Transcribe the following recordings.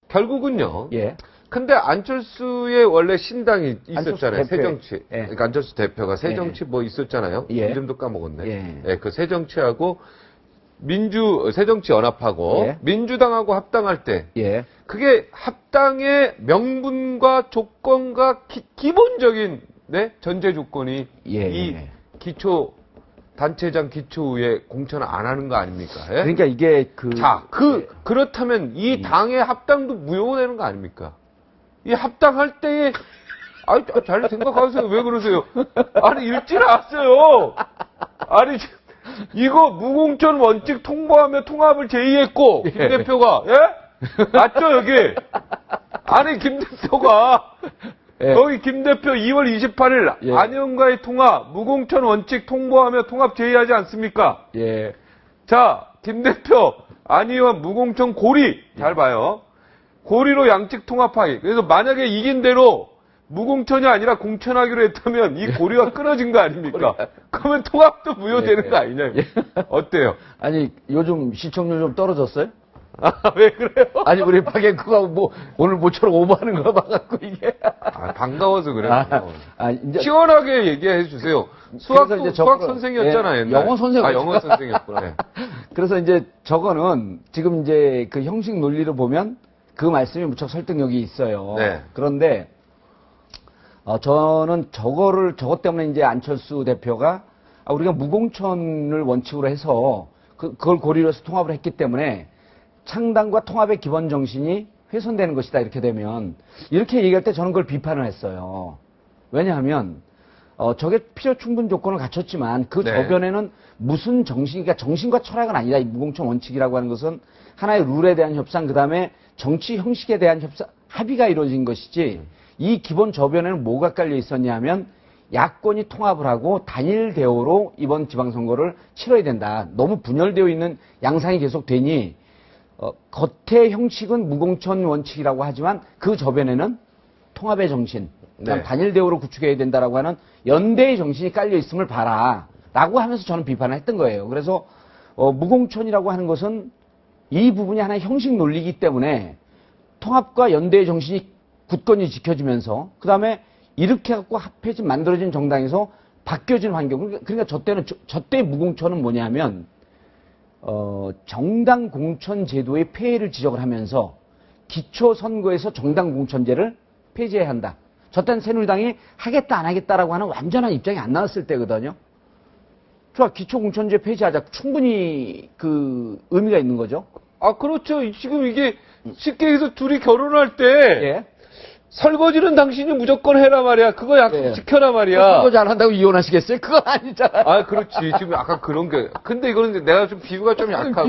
결국은요. 예. 근데 안철수의 원래 신당이 있었잖아요. 안철수 새정치. 예. 그러니까 안철수 대표가 새정치 뭐 있었잖아요. 예. 이름도 까먹었네. 예. 예, 그 새정치하고 새정치 연합하고 예. 민주당하고 합당할 때 예. 그게 합당의 명분과 조건과 기본적인 네? 전제 조건이 예. 이 기초 단체장 기초에 공천을 안 하는 거 아닙니까? 예? 그러니까 이게 그렇다면 이 당의 합당도 무효되는 거 아닙니까? 이 합당할 때에 잘 생각하세요. 왜 그러세요? 아니 읽지 않았어요. 아니 이거 무공천 원칙 통보하며 통합을 제의했고 김 예. 대표가 예? 맞죠 여기? 아니 김 대표가 예. 거기 김 대표 2월 28일 예. 안영과의 통합 무공천 원칙 통보하며 통합 제의하지 않습니까? 예. 자, 김 대표 안 의원 무공천 고리 잘 봐요. 고리로 양측 통합하기. 그래서 만약에 이긴 대로 무공천이 아니라 공천하기로 했다면 이 고리가 끊어진 거 아닙니까? 그러면 통합도 무효되는 거 아니냐? 어때요? 아니 요즘 시청률 좀 떨어졌어요? 아, 왜 그래요? 아니 우리 박앵커가 뭐 오늘 모처럼 오버하는 거 봐갖고 이게 반가워서 그래요. 이제 시원하게 얘기해 주세요. 수학 선생이었잖아요. 예, 영어 선생. 영어 선생이었구나. 예. 그래서 이제 저거는 지금 이제 그 형식 논리로 보면 그 말씀이 무척 설득력이 있어요. 네. 그런데 저는 저것 때문에 이제 안철수 대표가 우리가 무공천을 원칙으로 해서 그걸 고리로 해서 통합을 했기 때문에 창당과 통합의 기본 정신이 훼손되는 것이다. 이렇게 되면 이렇게 얘기할 때 저는 그걸 비판을 했어요. 왜냐하면 저게 필요 충분 조건을 갖췄지만 그 네. 저변에는 무슨 그러니까 정신과 철학은 아니다. 이 무공천 원칙이라고 하는 것은 하나의 룰에 대한 협상, 그 다음에 정치 형식에 대한 합의가 이루어진 것이지 이 기본 저변에는 뭐가 깔려 있었냐 하면 야권이 통합을 하고 단일 대우로 이번 지방선거를 치러야 된다. 너무 분열되어 있는 양상이 계속 되니 겉의 형식은 무공천 원칙이라고 하지만 그 저변에는 통합의 정신, 네. 단일 대우로 구축해야 된다라고 하는 연대의 정신이 깔려 있음을 봐라. 라고 하면서 저는 비판을 했던 거예요. 그래서 무공천이라고 하는 것은 이 부분이 하나의 형식 논리이기 때문에 통합과 연대의 정신이 굳건히 지켜지면서 그 다음에 이렇게 갖고 만들어진 정당에서 바뀌어진 환경. 그러니까 저 때의 무공천은 뭐냐면 정당 공천 제도의 폐해를 지적을 하면서 기초 선거에서 정당 공천제를 폐지해야 한다. 저 때는 새누리당이 하겠다 안 하겠다라고 하는 완전한 입장이 안 나왔을 때거든요. 좋아, 기초 공천제 폐지하자. 충분히 그 의미가 있는 거죠. 그렇죠. 지금 이게 쉽게 해서 둘이 결혼할 때 예. 설거지는 당신이 무조건 해라 말이야. 그거 약속 예. 지켜라 말이야. 설거지 안 한다고 이혼하시겠어요? 그건 아니잖아요. 그렇지. 지금 약간 그런 게. 근데 이거는 내가 좀 비유가 좀 약하고.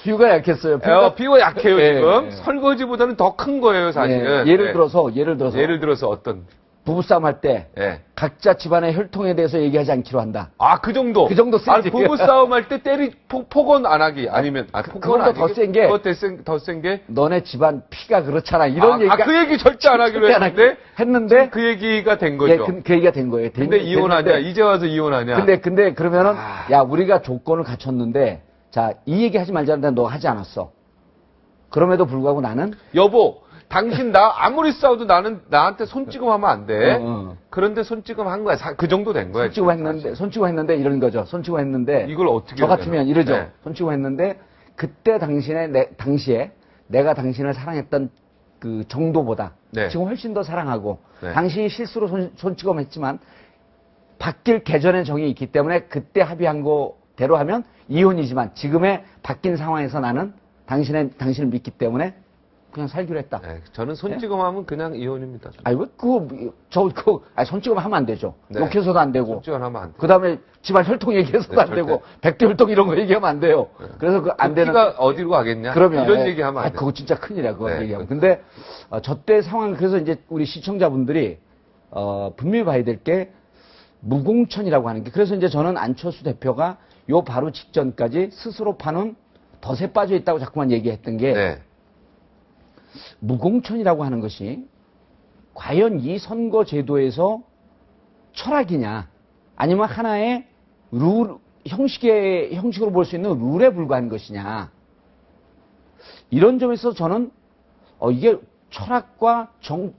비유가 약했어요. 비유가 약해요, 예, 지금. 예. 설거지보다는 더 큰 거예요, 사실은. 예. 예를 들어서 어떤. 부부싸움 할 때 예. 각자 집안의 혈통에 대해서 얘기하지 않기로 한다. 그 정도. 그 정도 센 부부싸움 할 때 폭언 안 하기. 아니면, 그거보다 더 센 게. 더 센 게. 너네 집안 피가 그렇잖아. 이런 얘기가. 그 얘기 절대 안 하기로 했는데. 그 얘기가 된 거죠. 예, 그 얘기가 된 거예요. 근데 이혼하냐. 이제 와서 이혼하냐. 근데 그러면은, 야, 우리가 조건을 갖췄는데, 자, 이 얘기 하지 말자는데 너 하지 않았어. 그럼에도 불구하고 나는. 여보, 당신 아무리 싸워도 나한테 손찌검하면 안 돼. 그런데 손찌검 한 거야. 그 정도 된 거야. 손찌검 했는데 이런 거죠. 손찌검 했는데. 이걸 어떻게. 저 같으면 이러죠. 네. 손찌검 했는데, 그때 당시에 내가 당신을 사랑했던 그 정도보다. 네. 지금 훨씬 더 사랑하고. 네. 당신이 실수로 손찌검 했지만, 바뀔 개전의 정이 있기 때문에 그때 합의한 거대로 하면 이혼이지만, 지금의 바뀐 상황에서 나는 당신을 믿기 때문에 그냥 살기로 했다. 네, 저는 손찌검하면 그냥 이혼입니다. 손찌검 하면 안 되죠. 네. 욕해서도 안 되고. 손찌검 하면 안 돼. 그 다음에 집안 혈통 얘기해서도 안 되고, 백대 혈통 이런 거 얘기하면 안 돼요. 그래서 안 되는. 피가 어디로 가겠냐? 그러면. 이런 얘기하면 안 돼. 그거 진짜 큰일이야, 그거 얘기하면. 근데, 저 때 상황, 그래서 이제 우리 시청자분들이, 분명히 봐야 될 게, 무공천이라고 하는 게, 그래서 이제 저는 안철수 대표가 요 바로 직전까지 스스로 파는 덫에 빠져 있다고 자꾸만 얘기했던 게, 네. 무공천이라고 하는 것이 과연 이 선거 제도에서 철학이냐 아니면 하나의 형식으로 볼 수 있는 룰에 불과한 것이냐 이런 점에서 저는 이게 철학과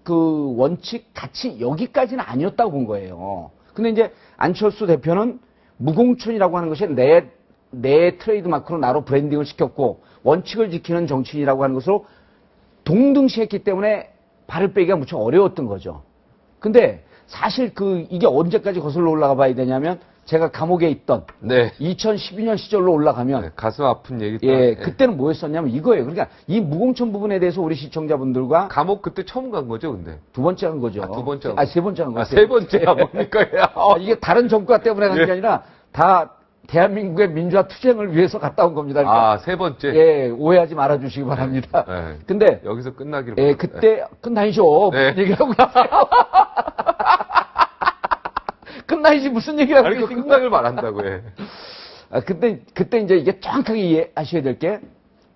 그 원칙 가치 여기까지는 아니었다고 본 거예요. 근데 이제 안철수 대표는 무공천이라고 하는 것이 내 트레이드 마크로 나로 브랜딩을 시켰고 원칙을 지키는 정치인이라고 하는 것으로 동등시했기 때문에 발을 빼기가 무척 어려웠던 거죠. 근데 사실 이게 언제까지 거슬러 올라가 봐야 되냐면 제가 감옥에 있던 네. 2012년 시절로 올라가면 네, 가슴 아픈 얘기. 예, 그때는 뭐였었냐면 이거예요. 그러니까 이 무공천 부분에 대해서 우리 시청자분들과 감옥 그때 처음 간 거죠, 근데? 두 번째 한 거죠. 두 번째. 세 번째 한 거죠. 세 번째야 뭡니까? 이게 다른 정부가 때문에 간 게 예. 아니라 다 대한민국의 민주화 투쟁을 위해서 갔다 온 겁니다. 그러니까 세 번째. 예, 오해하지 말아 주시기 바랍니다. 네. 근데 여기서 끝나기를. 예, 그때 끝나이죠. 네. 무슨 얘기하고 있어요. 끝나이지 무슨 얘기를 하고 아니, 그 계신 끝나길 말한다고 해. 그때 이제 이게 정확하게 이해하셔야 될 게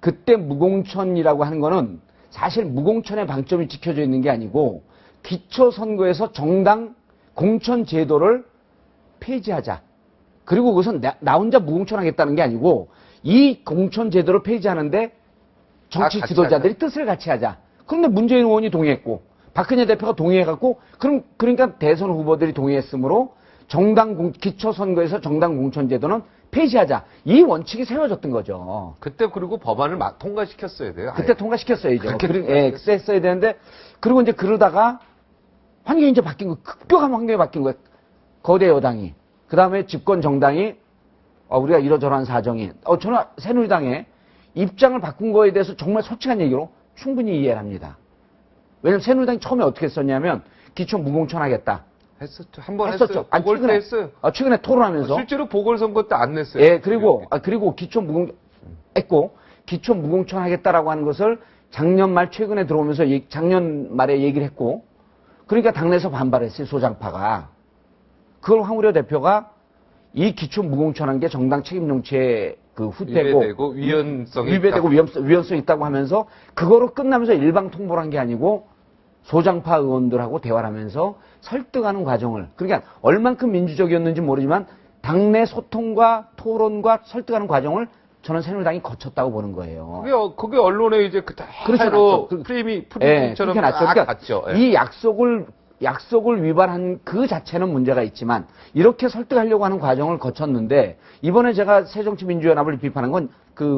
그때 무공천이라고 하는 거는 사실 무공천의 방점이 찍혀져 있는 게 아니고 기초선거에서 정당 공천 제도를 폐지하자. 그리고 그것은 나 혼자 무공천하겠다는 게 아니고 이 공천 제도를 폐지하는데 정치 지도자들이 뜻을 같이 하자. 그런데 문재인 의원이 동의했고 박근혜 대표가 동의해갖고 그러니까 대선 후보들이 동의했으므로 기초선거에서 정당 공천 제도는 폐지하자. 이 원칙이 세워졌던 거죠. 그때 그리고 법안을 통과시켰어야 돼요. 그때 통과시켰어야죠. 그때 했어야 되는데 그리고 이제 그러다가 환경이 이제 바뀐 거, 급격한 환경이 바뀐 거예요. 거대 여당이. 그 다음에 집권 정당이 우리가 이러저러한 사정이 저는 새누리당의 입장을 바꾼 거에 대해서 정말 솔직한 얘기로 충분히 이해를 합니다. 왜냐면 새누리당이 처음에 어떻게 했었냐면 기초 무공천 하겠다. 했었죠. 한번 했었죠. 했어요. 보궐 때 했어요. 최근에 토론하면서. 실제로 보궐선거 때 안 냈어요. 예, 그리고 기초 무공천 했고 기초 무공천 하겠다라고 하는 것을 작년 말 최근에 들어오면서 작년 말에 얘기를 했고 그러니까 당내에서 반발했어요. 소장파가. 그걸 황우려 대표가 이 기초 무공천한 게 정당 책임 정치의 후퇴고 위배되고 위헌성이 위배되고 위헌성이 있다고 하면서 그거로 끝나면서 일방 통보를 한 게 아니고 소장파 의원들하고 대화를 하면서 설득하는 과정을 그러니까 얼만큼 민주적이었는지 모르지만 당내 소통과 토론과 설득하는 과정을 저는 새누리당이 거쳤다고 보는 거예요. 그게 언론에 이제 그대로 프리미처럼 그렇게 났죠. 그러니까 갔죠. 이 약속을 위반한 그 자체는 문제가 있지만 이렇게 설득하려고 하는 과정을 거쳤는데 이번에 제가 새정치민주연합을 비판한 건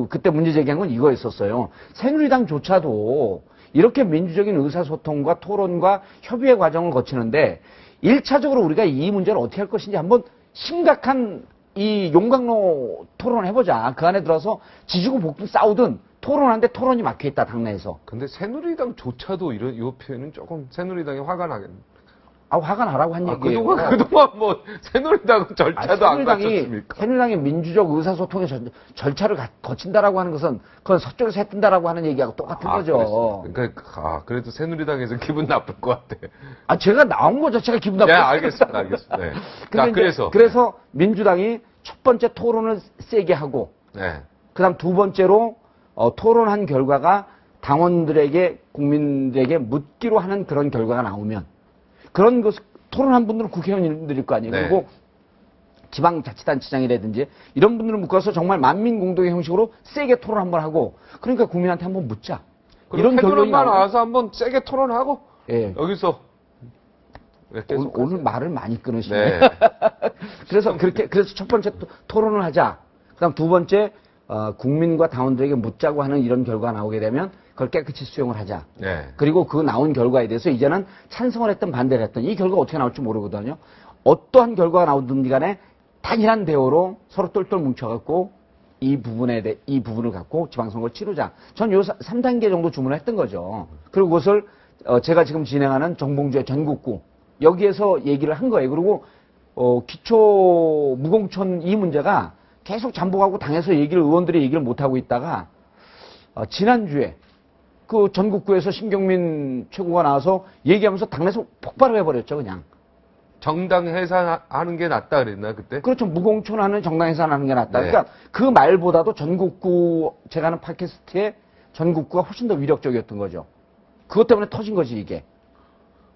그때 문제 제기한 건 이거였었어요. 새누리당조차도 이렇게 민주적인 의사소통과 토론과 협의의 과정을 거치는데 1차적으로 우리가 이 문제를 어떻게 할 것인지 한번 심각한 이 용광로 토론을 해보자. 그 안에 들어서 지지고 볶든 싸우든 토론하는데 토론이 막혀있다 당내에서. 근데 새누리당조차도 이 표현은 조금 새누리당이 화가 나겠네. 화가 나라고 한 얘기예요. 그동안 뭐 새누리당은 절차도 안 갖췄습니까? 새누리당의 민주적 의사소통의 절차를 거친다라고 하는 것은 그건 서쪽에서 했던다라고 하는 얘기하고 똑같은 거죠. 그러니까 그래도 새누리당에서 기분 나쁠 것 같아. 제가 나온 거 자체가 기분 나쁘죠. 네, 알겠습니다. 네. 그래서 민주당이 첫 번째 토론을 세게 하고, 네. 그다음 두 번째로 토론한 결과가 당원들에게 국민들에게 묻기로 하는 그런 결과가 나오면. 그런 것 토론한 분들은 국회의원들일 거 아니에요. 네. 그리고 지방자치단체장이라든지 이런 분들을 묶어서 정말 만민 공동의 형식으로 세게 토론 한번 하고 그러니까 국민한테 한번 묻자. 이런 결론만 나와서 한번 세게 토론하고 예. 여기서 오늘 말을 많이 끊으시네. 네. 그래서 첫 번째 토론을 하자. 그다음 두 번째 국민과 당원들에게 묻자고 하는 이런 결과가 나오게 되면 그걸 깨끗이 수용을 하자. 네. 그리고 그 나온 결과에 대해서 이제는 찬성을 했든 반대를 했든 이 결과가 어떻게 나올지 모르거든요. 어떠한 결과가 나오든지 간에 단일한 대우로 서로 똘똘 뭉쳐갖고 이 부분을 갖고 지방선거를 치르자. 전 요 3단계 정도 주문을 했던 거죠. 그리고 그것을 제가 지금 진행하는 정봉주의 전국구 여기에서 얘기를 한 거예요. 그리고 기초 무공천 이 문제가 계속 잠복하고 당에서 의원들이 얘기를 못하고 있다가 지난주에 그 전국구에서 신경민 최고가 나와서 얘기하면서 당내에서 폭발을 해버렸죠, 그냥. 정당 해산하는 게 낫다 그랬나 그때? 그렇죠. 무공천하는 정당 해산하는 게 낫다. 네. 그러니까 그 말보다도 전국구 제가 하는 팟캐스트에 전국구가 훨씬 더 위력적이었던 거죠. 그것 때문에 터진 거지 이게.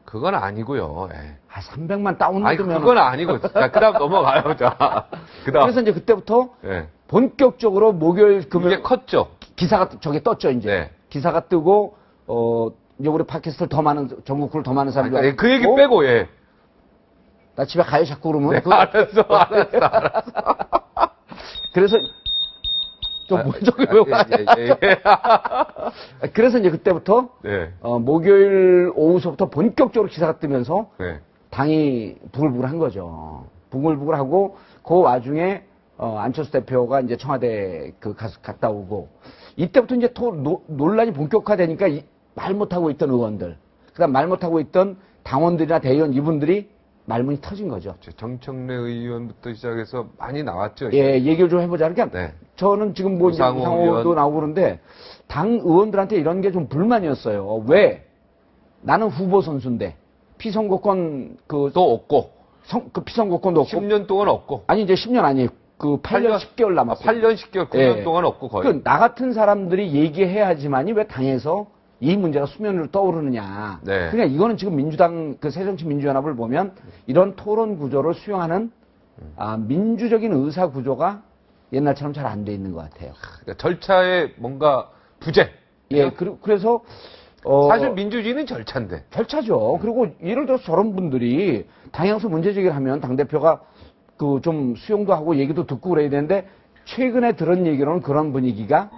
그건 아니고요. 300만 다운로드면 그건 아니고. 자, 그다음 넘어가요. 자, 그다음. 그래서 이제 그때부터 네. 본격적으로 목요일 금요일 이게 컸죠. 기사가 저게 떴죠 이제. 네. 기사가 뜨고 이제 우리 팟캐스트를 더 많은, 전국구를 더 많은 사람들이. 아니, 그 얘기 어? 빼고, 예. 나 집에 가요, 자꾸 그러면. 네, 알았어. 그래서, 저기 왜 와? 그래서 이제 그때부터, 네. 목요일 오후서부터 본격적으로 기사가 뜨면서, 네. 당이 부글부글한 거죠. 부글부글하고, 그 와중에, 안철수 대표가 이제 청와대 갔다 오고, 이때부터 이제 논란이 본격화되니까 말 못하고 있던 의원들, 그 다음 말 못하고 있던 당원들이나 대의원 이분들이 말문이 터진 거죠. 정청래 의원부터 시작해서 많이 나왔죠. 예, 얘기를 좀 해보자. 그러니까 네. 저는 지금 뭐 우상호 우상호도 의원. 나오고 그러는데 당 의원들한테 이런 게 좀 불만이었어요. 왜? 나는 후보 선수인데 피선거권 또 없고. 그 피선거권도 없고 10년 동안 없고. 아니 이제 10년 아니에요. 그 8년 10개월 남았어요. 8년 10개월, 9년 예. 동안 없고 거의. 나 같은 사람들이 얘기해야지만이 왜 당에서 이 문제가 수면 위로 떠오르느냐. 네. 그러니까 이거는 지금 민주당 그 새정치민주연합을 보면 이런 토론 구조를 수용하는 민주적인 의사 구조가 옛날처럼 잘 안 돼 있는 것 같아요. 그러니까 절차에 뭔가 부재. 예, 그래서 사실 민주주의는 절차인데. 절차죠. 그리고 예를 들어서 저런 분들이 당향수 문제 제기를 하면 당대표가 그 좀 수용도 하고 얘기도 듣고 그래야 되는데 최근에 들은 얘기로는 그런 분위기가